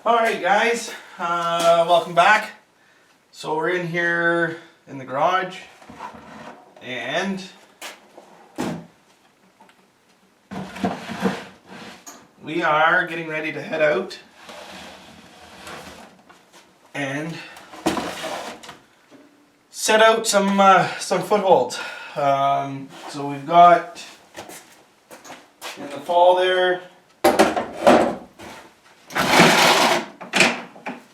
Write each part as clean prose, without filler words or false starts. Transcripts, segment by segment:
Alright guys, welcome back. So we're in here in the garage and we are getting ready to head out and set out some footholds. So we've got in the fall there,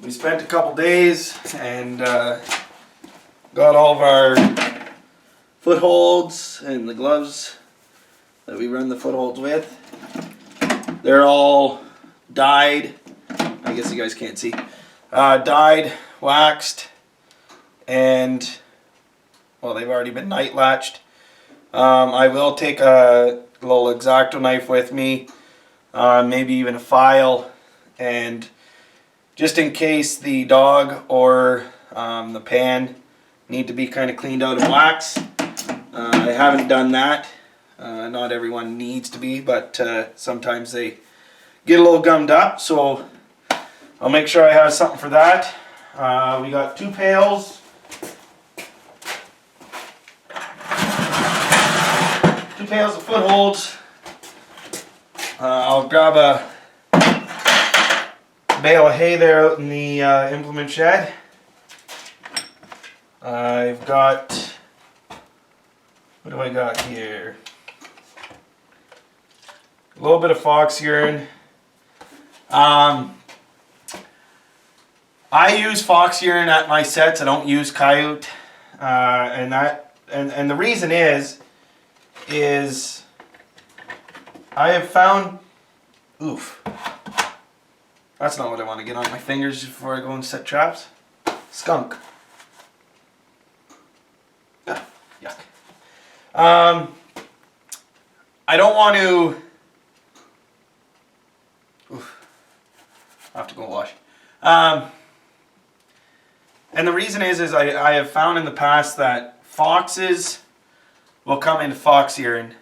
we spent a couple days and got all of our footholds and the gloves that we run the footholds with. They're all dyed. I guess you guys can't see. Dyed, waxed, and well, they've already been night latched. I will take a little X-Acto knife with me, maybe even a file, and just in case the dog or the pan need to be kind of cleaned out of wax. I haven't done that. Not everyone needs to be, but sometimes they get a little gummed up, so I'll make sure I have something for that. We got 2 pails. 2 pails of footholds. I'll grab a bale of hay there out in the implement shed. I've got, what do I got here? A little bit of fox urine. I use fox urine at my sets. I don't use coyote, and the reason is I have found, oof. That's not what I want to get on my fingers before I go and set traps. Skunk. Ah, yuck. I don't want to. Oof. I have to go wash. And the reason is I have found in the past that foxes will come into fox urine,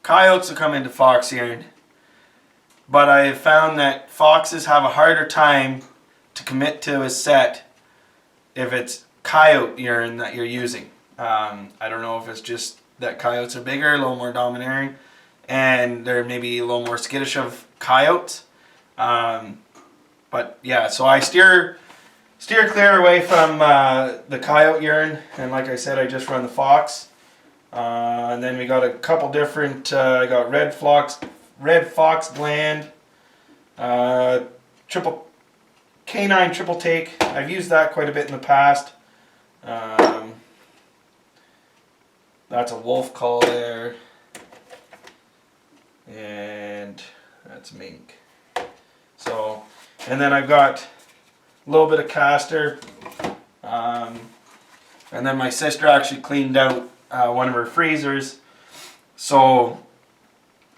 coyotes will come into fox urine. But I have found that foxes have a harder time to commit to a set if it's coyote urine that you're using. I don't know if it's just that coyotes are bigger, a little more domineering, and they're maybe a little more skittish of coyotes. But yeah, so I steer clear away from the coyote urine, and like I said, I just run the fox. And then we got a couple different, I got red fox gland, canine triple take. I've used that quite a bit in the past. That's a wolf call there, and that's mink. So, and then I've got a little bit of castor, and then my sister actually cleaned out one of her freezers, so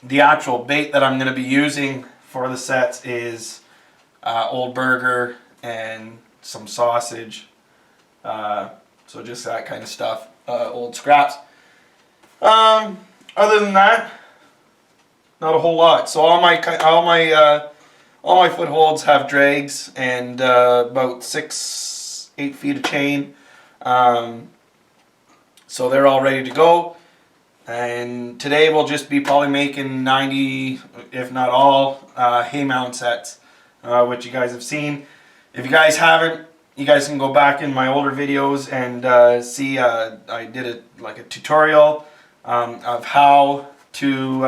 the actual bait that I'm going to be using for the sets is old burger and some sausage. So just that kind of stuff, old scraps. Other than that, not a whole lot. So all my footholds have drags and about 6-8 feet of chain. So they're all ready to go. And today we'll just be probably making 90, if not all, hay mound sets, which you guys have seen. If you guys haven't, you guys can go back in my older videos and see I did like a tutorial of how to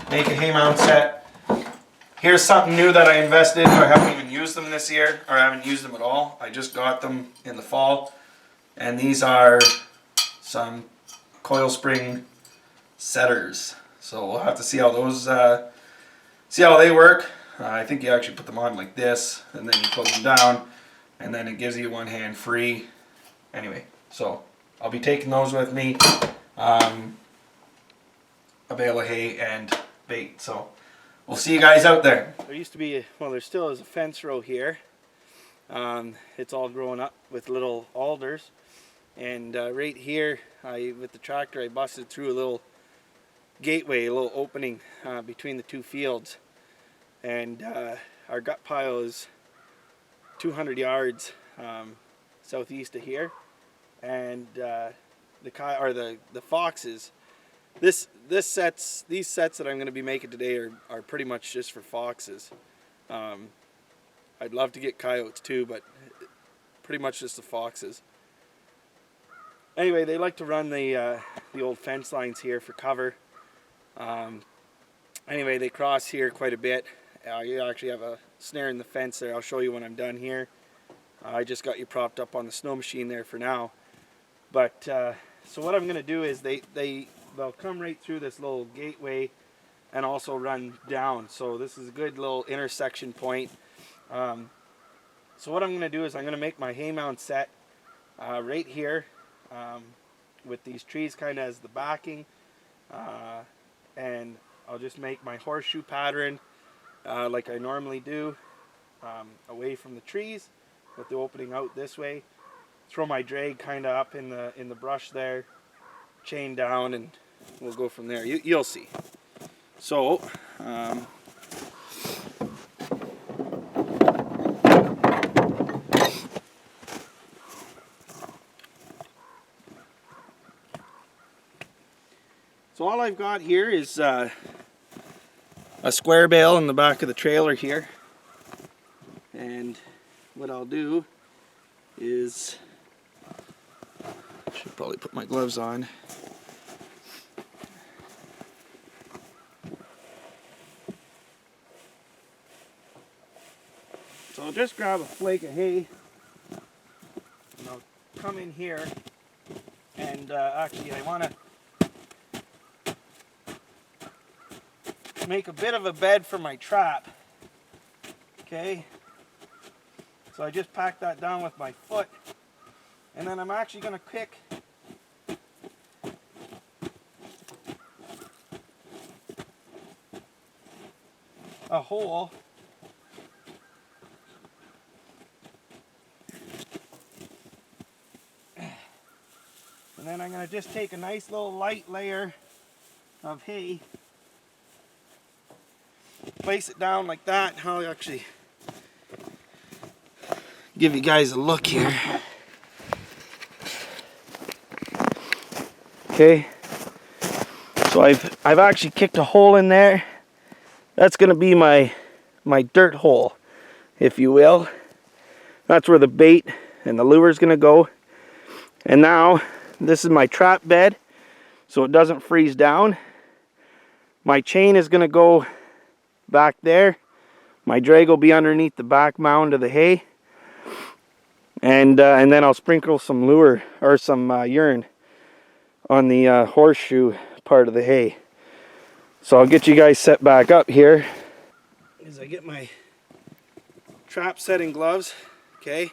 make a hay mound set. Here's something new that I invested. I haven't even used them this year, or I haven't used them at all. I just got them in the fall, and these are some coil spring setters. So we'll have to see how those see how they work. I think you actually put them on like this, and then you close them down, and then it gives you one hand free. Anyway, so I'll be taking those with me, a bale of hay and bait. So we'll see you guys out there. There used to be, well, there still is a fence row here. It's all grown up with little alders, and right here, with the tractor, I busted through a little gateway, a little opening between the two fields, and our gut pile is 200 yards southeast of here, and the foxes. These sets that I'm going to be making today are pretty much just for foxes. I'd love to get coyotes too, but pretty much just the foxes. Anyway, they like to run the old fence lines here for cover. Anyway, they cross here quite a bit. You actually have a snare in the fence there. I'll show you when I'm done here. I just got you propped up on the snow machine there for now. But so what I'm going to do is they'll come right through this little gateway and also run down. So this is a good little intersection point. So what I'm going to do is I'm going to make my hay mound set right here with these trees kind of as the backing, and I'll just make my horseshoe pattern like I normally do, away from the trees with the opening out this way. Throw my drag kind of up in the brush there, chain down, and we'll go from there. You'll see. So all I've got here is a square bale in the back of the trailer here, and what I'll do is, should probably put my gloves on. So I'll just grab a flake of hay and I'll come in here, and actually I want to make a bit of a bed for my trap. Okay, so I just pack that down with my foot, and then I'm actually going to pick a hole and then I'm going to just take a nice little light layer of hay, place it down like that. I'll actually give you guys a look here. Okay, so I've actually kicked a hole in there. That's going to be my dirt hole, if you will. That's where the bait and the lure is going to go. And now this is my trap bed, so it doesn't freeze down. My chain is going to go back there. My drag will be underneath the back mound of the hay, and then I'll sprinkle some lure or some urine on the horseshoe part of the hay. So I'll get you guys set back up here as I get my trap setting gloves. Okay,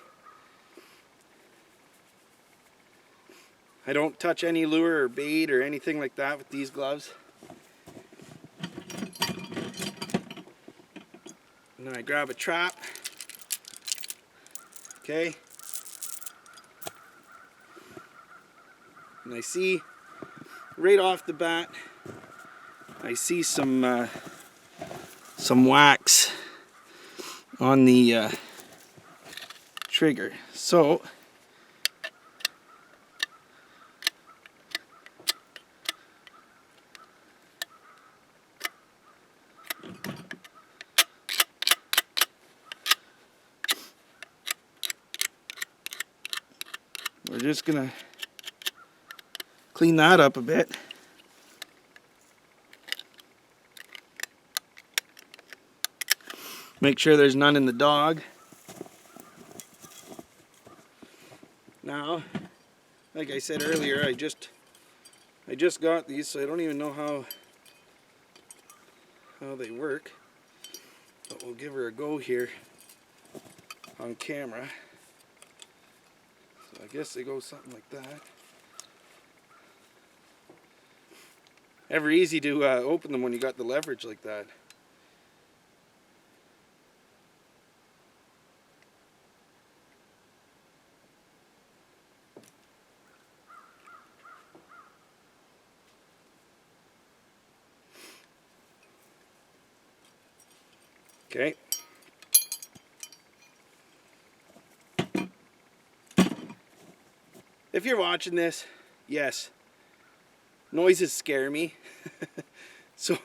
I don't touch any lure or bait or anything like that with these gloves. And then I grab a trap. Okay, and I see right off the bat, I see some wax on the trigger. So we're just gonna clean that up a bit. Make sure there's none in the dog. Now, like I said earlier, I just got these, so I don't even know how they work. But we'll give her a go here on camera. So I guess they go something like that. Ever easy to open them when you got the leverage like that. Okay. if you're watching this, yes, noises scare me. So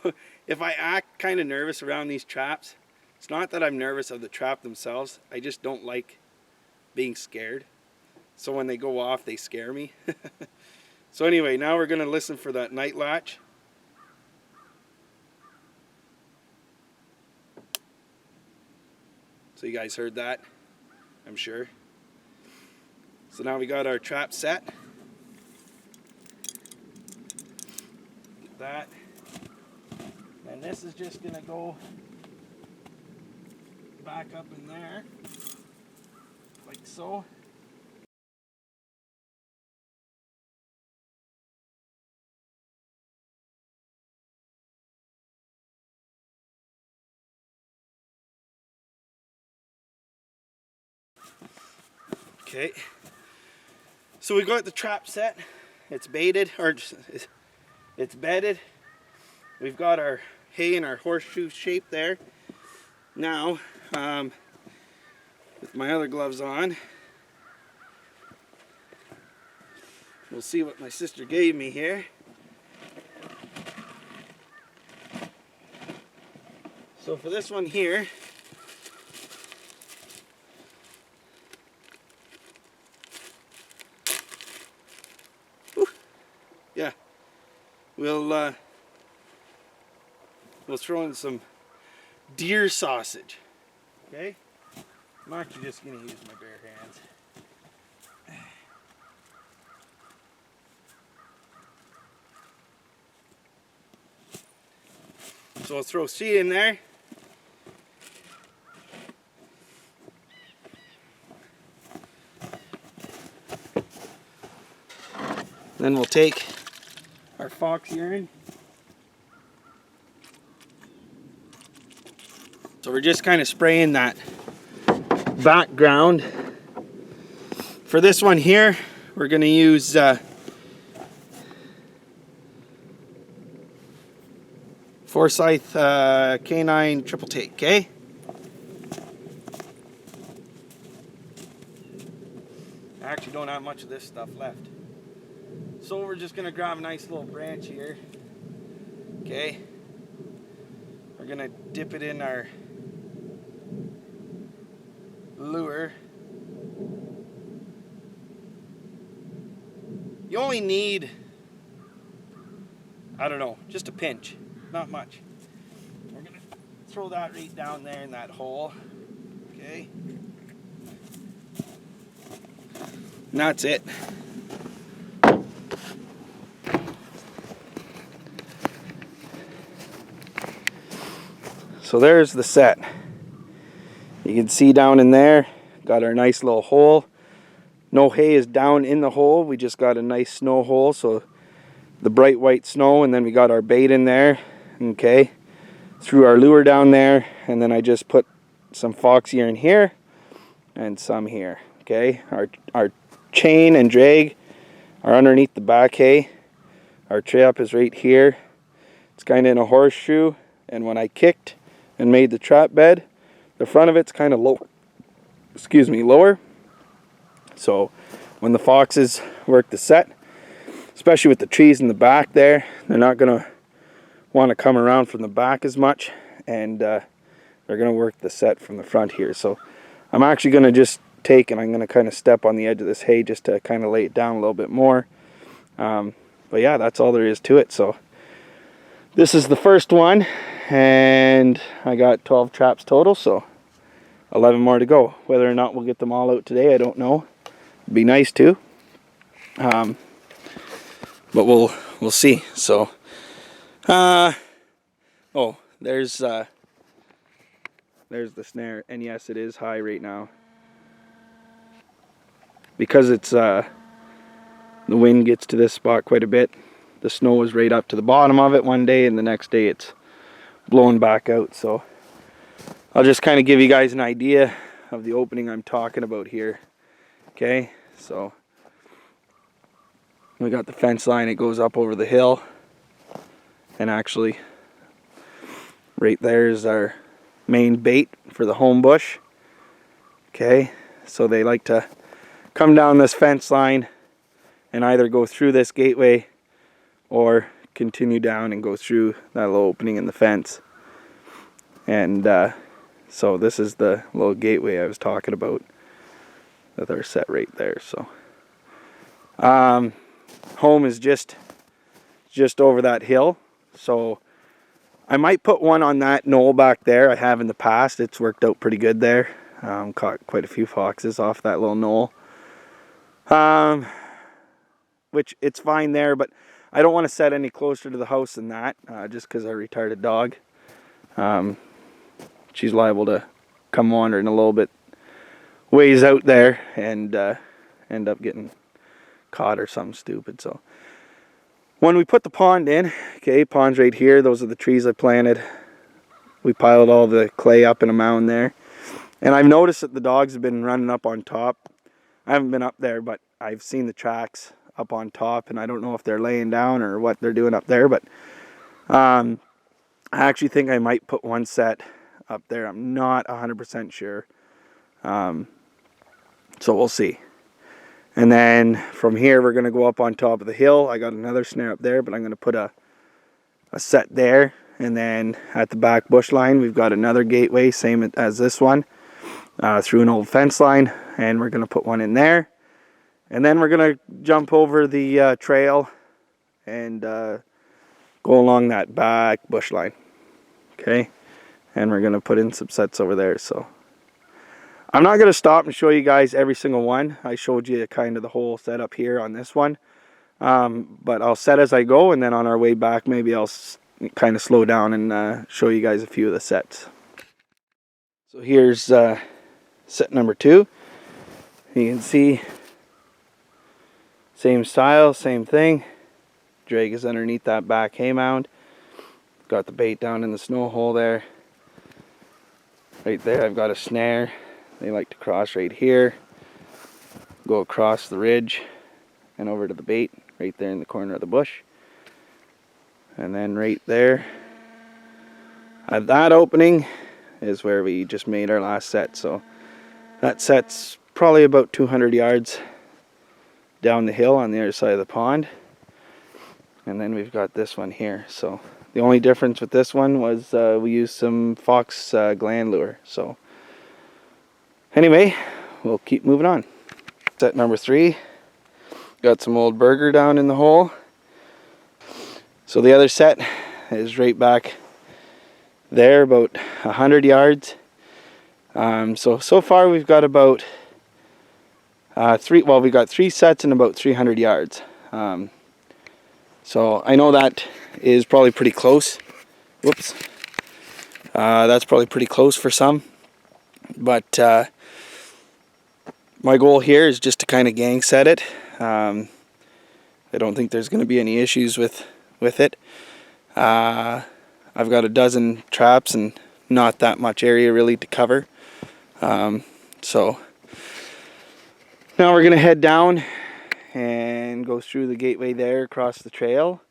if I act kind of nervous around these traps, it's not that I'm nervous of the trap themselves. I just don't like being scared. So when they go off, they scare me. So anyway, now we're going to listen for that night latch. So you guys heard that, I'm sure. So now we got our trap set. That. And this is just going to go back up in there, like so. Okay, so we got the trap set. It's baited, or it's bedded. We've got our hay in our horseshoe shape there. Now, with my other gloves on, we'll see what my sister gave me here. So for this one here, yeah, we'll throw in some deer sausage. Okay, I'm actually just gonna use my bare hands. So I'll throw seed in there. Then we'll take our fox urine. So we're just kind of spraying that background. For this one here, we're going to use Forsyth Canine Triple Take, okay? I actually don't have much of this stuff left. So we're just going to grab a nice little branch here, okay? We're going to dip it in our lure. You only need, I don't know, just a pinch, not much. We're going to throw that right down there in that hole, okay? And that's it. So there's the set. You can see down in there, got our nice little hole. No hay is down in the hole. We just got a nice snow hole, so the bright white snow, and then we got our bait in there. Okay, threw our lure down there, and then I just put some fox urine here and some here. Okay, our chain and drag are underneath the back hay. Our trap is right here. It's kind of in a horseshoe, and when I kicked and made the trap bed, the front of it's kind of low. Excuse me, lower. So when the foxes work the set, especially with the trees in the back there, they're not going to want to come around from the back as much, and they're going to work the set from the front here. So I'm actually going to just take, and I'm going to kind of step on the edge of this hay just to kind of lay it down a little bit more. But yeah, that's all there is to it. So this is the first one, and I got 12 traps total, so 11 more to go. Whether or not we'll get them all out today, I don't know. It'd be nice to, but we'll see. So oh, there's the snare, and yes, it is high right now because it's the wind gets to this spot quite a bit. The snow is right up to the bottom of it one day, and the next day it's blowing back out. So I'll just kind of give you guys an idea of the opening I'm talking about here. Okay, so we got the fence line, it goes up over the hill, and actually right there is our main bait for the home bush. Okay, so they like to come down this fence line and either go through this gateway or continue down and go through that little opening in the fence. And so this is the little gateway I was talking about with our set right there. So home is just over that hill, so I might put one on that knoll back there. I have in the past. It's worked out pretty good there. Caught quite a few foxes off that little knoll, which it's fine there, but I don't want to set any closer to the house than that, just because our retarded dog, she's liable to come wandering a little bit ways out there and end up getting caught or something stupid. So when we put the pond in, okay, pond's right here. Those are the trees I planted. We piled all the clay up in a mound there. And I've noticed that the dogs have been running up on top. I haven't been up there, but I've seen the tracks up on top, and I don't know if they're laying down or what they're doing up there, but I actually think I might put one set up there. I'm not 100% sure. So we'll see. And then from here, we're going to go up on top of the hill. I got another snare up there, but I'm going to put a set there. And then at the back bush line, we've got another gateway, same as this one, through an old fence line. And we're going to put one in there. And then we're going to jump over the trail and go along that back bush line. Okay? And we're going to put in some sets over there. So I'm not going to stop and show you guys every single one. I showed you kind of the whole setup here on this one. But I'll set as I go, and then on our way back, maybe I'll kind of slow down and show you guys a few of the sets. So here's set number 2. You can see same style, same thing. Drag is underneath that back hay mound. Got the bait down in the snow hole there. Right there I've got a snare. They like to cross right here, go across the ridge and over to the bait right there in the corner of the bush. And then right there at that opening is where we just made our last set. So that set's probably about 200 yards down the hill on the other side of the pond. And then we've got this one here. So the only difference with this one was we used some fox gland lure. So anyway, we'll keep moving on. Set number 3. Got some old burger down in the hole. So the other set is right back there, about 100 yards. So far we've got about we got 3 sets and about 300 yards. So I know that is probably pretty close. Whoops. That's probably pretty close for some. But my goal here is just to kind of gang set it. I don't think there's going to be any issues with it. I've got a dozen traps and not that much area really to cover. So now we're going to head down and go through the gateway there across the trail.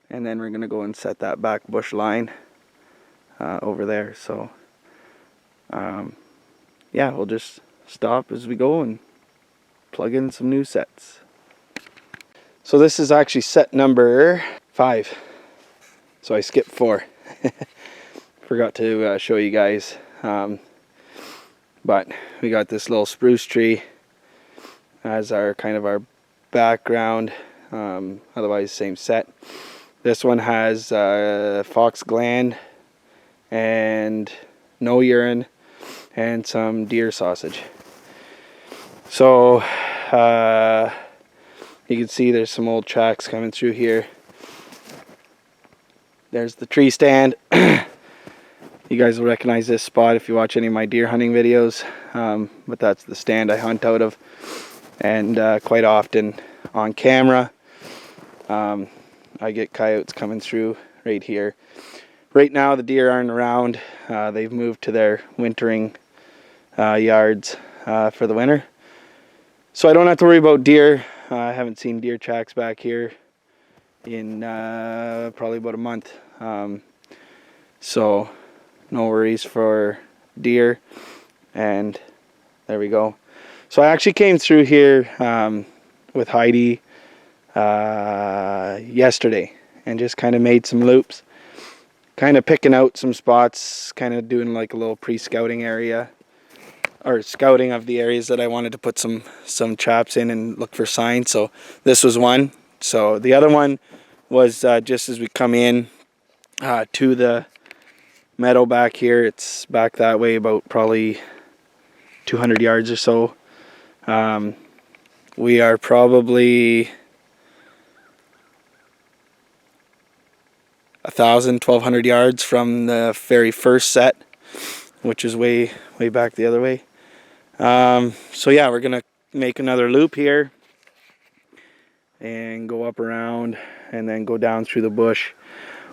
And then we're going to go and set that back bush line over there. So yeah, we'll just stop as we go and plug in some new sets. So this is actually set number 5. So I skipped 4. Forgot to show you guys. But we got this little spruce tree as our kind of our background. Otherwise same set. This one has fox gland and no urine and some deer sausage. So you can see there's some old tracks coming through here. There's the tree stand. You guys will recognize this spot if you watch any of my deer hunting videos. But that's the stand I hunt out of. And quite often on camera, I get coyotes coming through right here. Right now the deer aren't around. They've moved to their wintering yards for the winter. So I don't have to worry about deer. I haven't seen deer tracks back here in probably about a month. So no worries for deer. And there we go. So I actually came through here with Heidi yesterday, and just kind of made some loops, kind of picking out some spots, kind of doing like a little pre-scouting area, or scouting of the areas that I wanted to put some traps in and look for signs. So this was one. So the other one was just as we come in to the meadow back here. It's back that way about probably 200 yards or so. We are probably 1,200 yards from the very first set, which is way back the other way. So yeah, we're gonna make another loop here and go up around and then go down through the bush.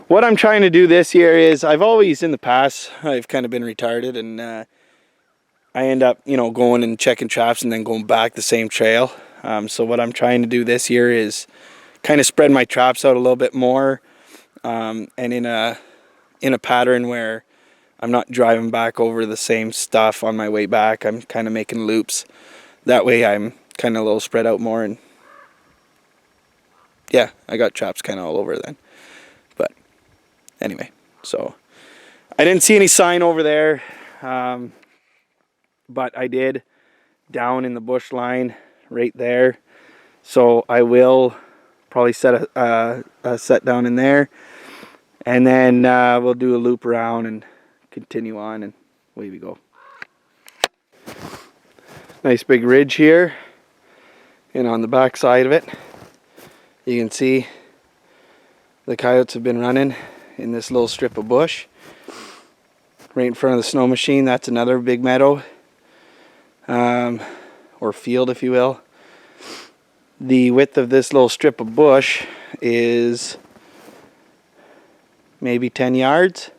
What I'm trying to do this year is, I've always in the past, I've kind of been retarded, and I end up, you know, going and checking traps and then going back the same trail. So what I'm trying to do this year is kind of spread my traps out a little bit more, and in a pattern where I'm not driving back over the same stuff on my way back. I'm kind of making loops. That way I'm kind of a little spread out more, and yeah, I got traps kind of all over then. But anyway, so I didn't see any sign over there, but I did down in the bush line right there. So I will probably set a set down in there, and then we'll do a loop around and continue on, and away we go. Nice big ridge here, and on the back side of it you can see the coyotes have been running in this little strip of bush right in front of the snow machine. That's another big meadow, or field if you will. The width of this little strip of bush is maybe 10 yards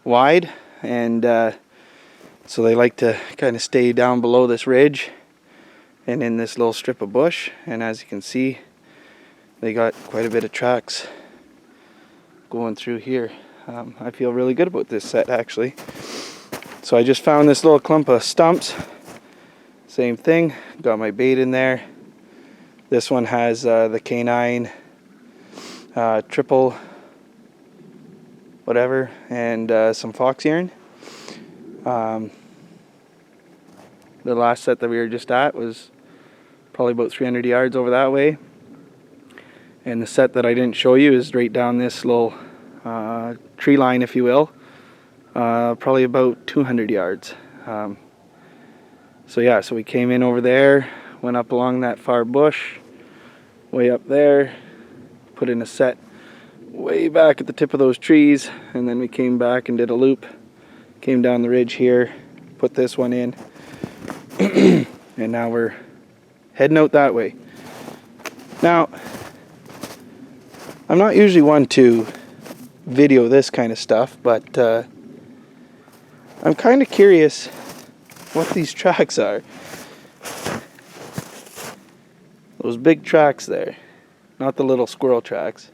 wide, and so they like to kind of stay down below this ridge and in this little strip of bush. And as you can see, they got quite a bit of tracks going through here. I feel really good about this set actually. So I just found this little clump of stumps. Same thing, got my bait in there. This one has the canine triple whatever, and some fox urine. The last set that we were just at was probably about 300 yards over that way, and the set that I didn't show you is right down this little tree line if you will, probably about 200 yards. So yeah, so we came in over there, went up along that far bush, way up there, put in a set way back at the tip of those trees, and then we came back and did a loop, came down the ridge here, put this one in, and now we're heading out that way. Now, I'm not usually one to video this kind of stuff, but I'm kind of curious what these tracks are. Those big tracks there, not the little squirrel tracks.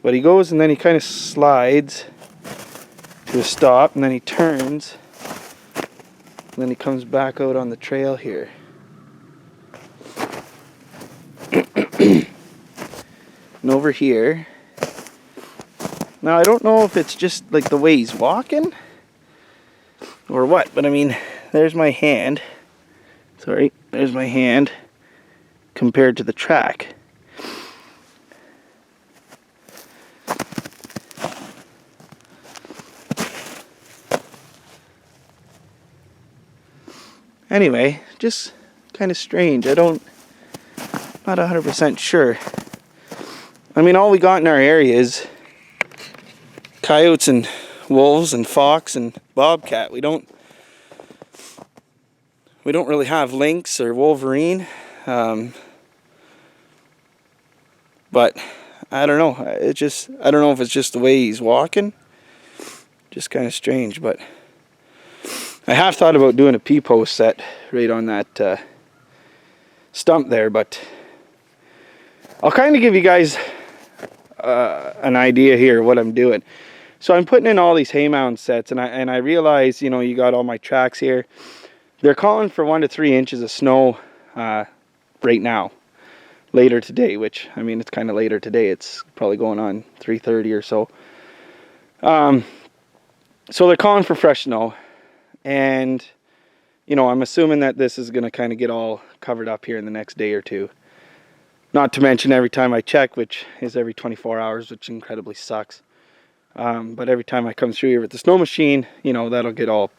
But he goes and then he kind of slides to a stop, and then he turns, and then he comes back out on the trail here. And over here, now I don't know if it's just like the way he's walking or what, but I mean, there's my hand. Sorry, there's my hand compared to the track. Anyway, just kind of strange. Not 100% sure. I mean, all we got in our area is coyotes and wolves and fox and bobcat. We don't really have lynx or wolverine. But I don't know. I don't know if it's just the way he's walking. Just kind of strange, but I have thought about doing a P-post set right on that stump there, but I'll kind of give you guys an idea here what I'm doing. So I'm putting in all these hay mound sets, and I realize, you know, you got all my tracks here. They're calling for 1 to 3 inches of snow right now. later today, which, I mean, it's kind of later today. It's probably going on 3:30 or so. So they're calling for fresh snow, and you know, I'm assuming that this is going to kind of get all covered up here in the next day or two. Not to mention every time I check, which is every 24 hours, which incredibly sucks. But every time I come through here with the snow machine, you know, that'll get all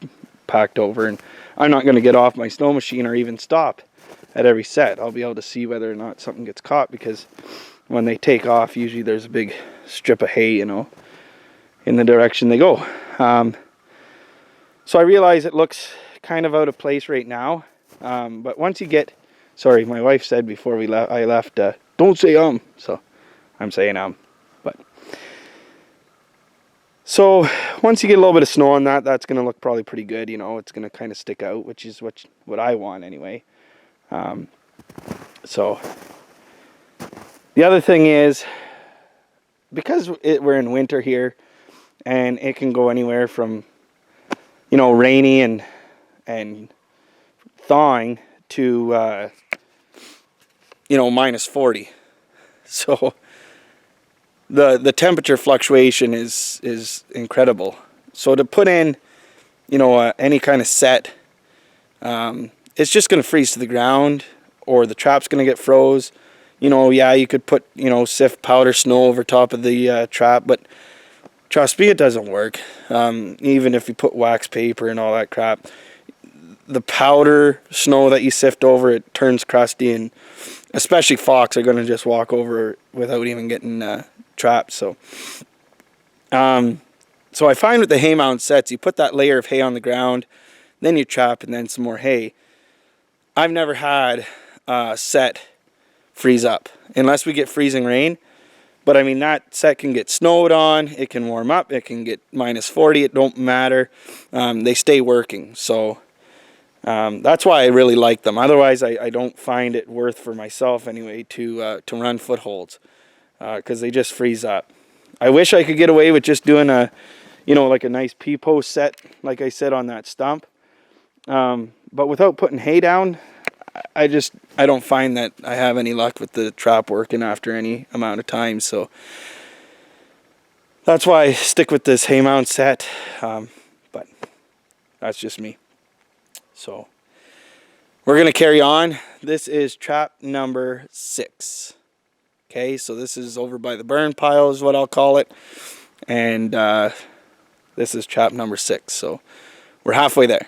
packed over, and I'm not going to get off my snow machine or even stop at every set. I'll be able to see whether or not something gets caught, because when they take off, usually there's a big strip of hay, you know, in the direction they go. So I realize it looks kind of out of place right now, but once you get, sorry, my wife said before I left, don't say so I'm saying but so once you get a little bit of snow on that, that's going to look probably pretty good, you know. It's going to kind of stick out, which is what I want anyway. So the other thing is, because we're in winter here, and it can go anywhere from, you know, rainy and thawing to you know, -40. So the temperature fluctuation is incredible. So to put in, you know, any kind of set, it's just going to freeze to the ground, or the trap's going to get froze. You know, yeah, you could put, you know, sift powder snow over top of the trap, but trust me, it doesn't work. Even if you put wax paper and all that crap, the powder snow that you sift over, it turns crusty, and especially fox are going to just walk over without even getting trapped. So so I find with the hay mound sets, you put that layer of hay on the ground, then you trap, and then some more hay. I've never had a set freeze up unless we get freezing rain. But I mean, that set can get snowed on, it can warm up, it can get -40, it don't matter. They stay working. So that's why I really like them. Otherwise, I don't find it worth for myself anyway to run footholds, because they just freeze up. I wish I could get away with just doing a, you know, like a nice P-post set, like I said, on that stump. But without putting hay down, I don't find that I have any luck with the trap working after any amount of time. So that's why I stick with this hay mound set. But that's just me. So we're going to carry on. This is trap number 6. Okay, so this is over by the burn pile is what I'll call it. And this is trap number 6. So we're halfway there.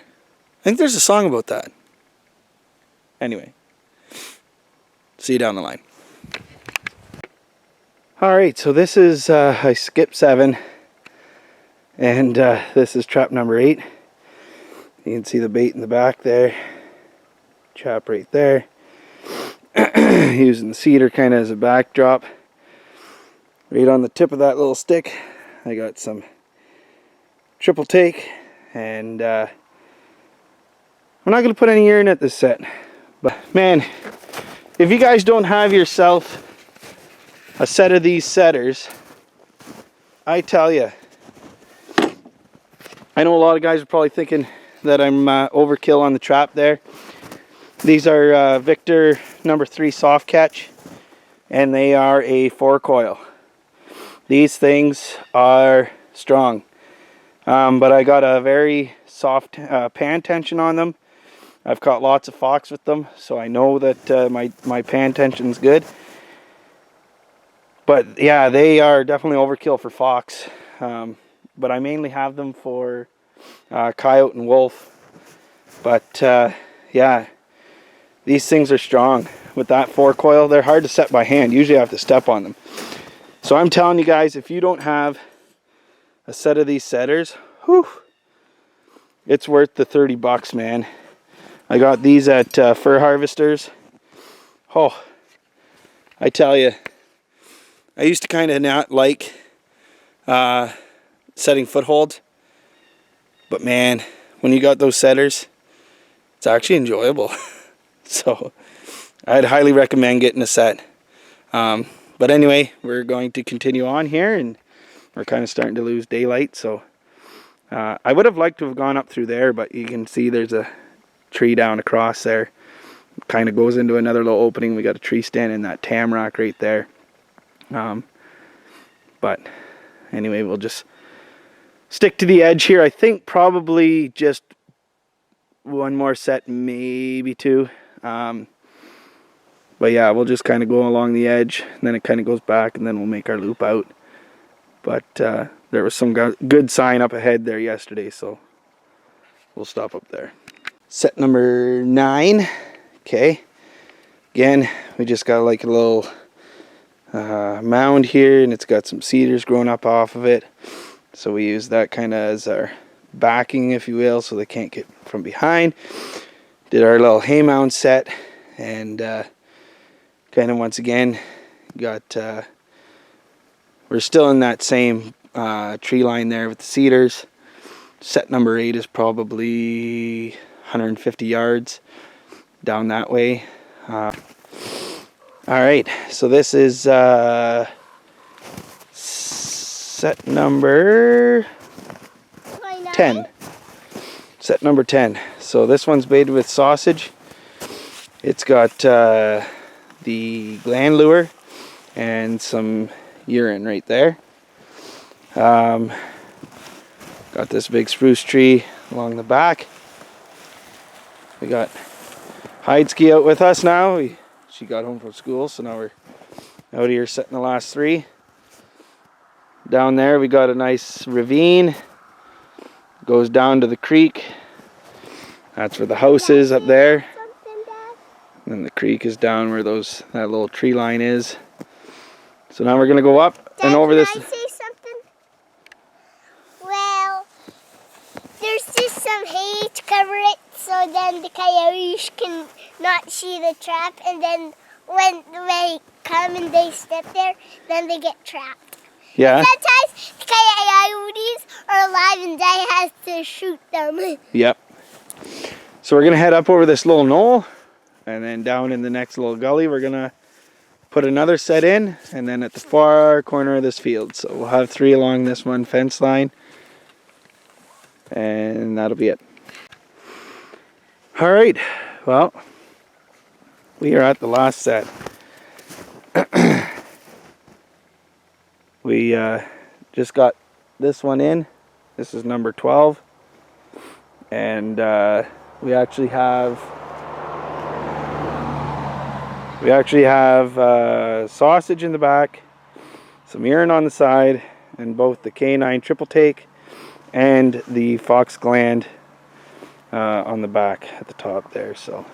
I think there's a song about that. Anyway, see you down the line. Alright, so this is, I skipped 7. And this is trap number 8. You can see the bait in the back there. Trap right there. Using the cedar kind of as a backdrop. Right on the tip of that little stick, I got some triple take. And I'm not going to put any urine at this set. But man, if you guys don't have yourself a set of these setters, I tell you, I know a lot of guys are probably thinking that I'm overkill on the trap there. These are Victor number 3 soft catch, and they are a 4 coil. These things are strong, but I got a very soft pan tension on them. I've caught lots of fox with them, so I know that my pan tension's good. But yeah, they are definitely overkill for fox. But I mainly have them for coyote and wolf. But yeah, these things are strong. With that 4 coil, they're hard to set by hand. Usually I have to step on them. So I'm telling you guys, if you don't have a set of these setters, whew, it's worth the $30, man. I got these at Fur Harvesters. Oh, I tell you, I used to kind of not like setting footholds, but man, when you got those setters, it's actually enjoyable. So I'd highly recommend getting a set. But anyway, we're going to continue on here, and we're kind of starting to lose daylight. So I would have liked to have gone up through there, but you can see there's a tree down across there. kind of goes into another little opening. We got a tree stand and that tamarack right there. But anyway, we'll just stick to the edge here. I think probably just one more set, maybe two. But yeah, we'll just kind of go along the edge, and then it kind of goes back, and then we'll make our loop out. But there was some good sign up ahead there yesterday, so we'll stop up there. Set number 9. Okay. Again, we just got like a little mound here, and it's got some cedars growing up off of it. So we use that kind of as our backing, if you will, so they can't get from behind. Did our little hay mound set, and kind of once again got we're still in that same tree line there with the cedars. Set number 8 is probably 150 yards down that way. Alright, so this is set number 10. Set number 10. So this one's baited with sausage. It's got the gland lure and some urine right there. Got this big spruce tree along the back. We got Heidski out with us now. She got home from school, so now we're out here setting the last 3. Down there we got a nice ravine. Goes down to the creek. That's where the house is up there. And then the creek is down where that little tree line is. So now we're gonna go up and over this. Can I say something? Well, there's just some hay to cover it, so then the coyotes can not see the trap, and then when they come and they step there, then they get trapped. Yeah. Sometimes the coyotes are alive and Dad has to shoot them. Yep. So we're gonna head up over this little knoll, and then down in the next little gully we're gonna put another set in, and then at the far corner of this field. So we'll have 3 along this one fence line, and that'll be it. All right, well, we are at the last set. We just got this one in. This is number 12, and we actually have sausage in the back, some urine on the side, and both the canine triple take and the fox gland on the back at the top there. So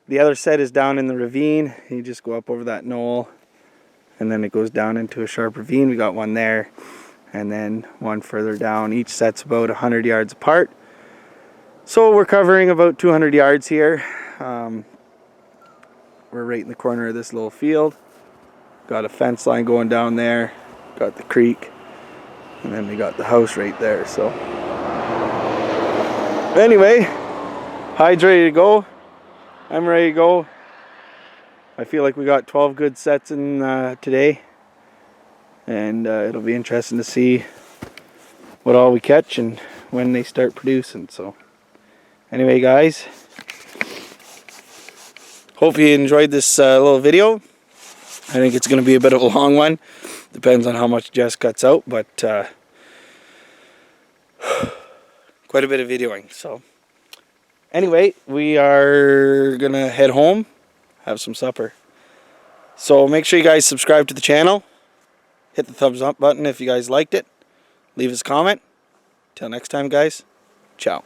the other set is down in the ravine. You just go up over that knoll, and then it goes down into a sharp ravine. We got one there, and then one further down. Each set's about 100 yards apart. So we're covering about 200 yards here. We're right in the corner of this little field. Got a fence line going down there. Got the creek. And then we got the house right there. So anyway, Hyde's ready to go. I'm ready to go. I feel like we got 12 good sets in today. And it'll be interesting to see what all we catch and when they start producing. So anyway, guys, hope you enjoyed this little video. I think it's going to be a bit of a long one. Depends on how much Jess cuts out, but quite a bit of videoing. So anyway, we are going to head home, have some supper. So make sure you guys subscribe to the channel. Hit the thumbs up button if you guys liked it. Leave us a comment. Till next time, guys. Ciao.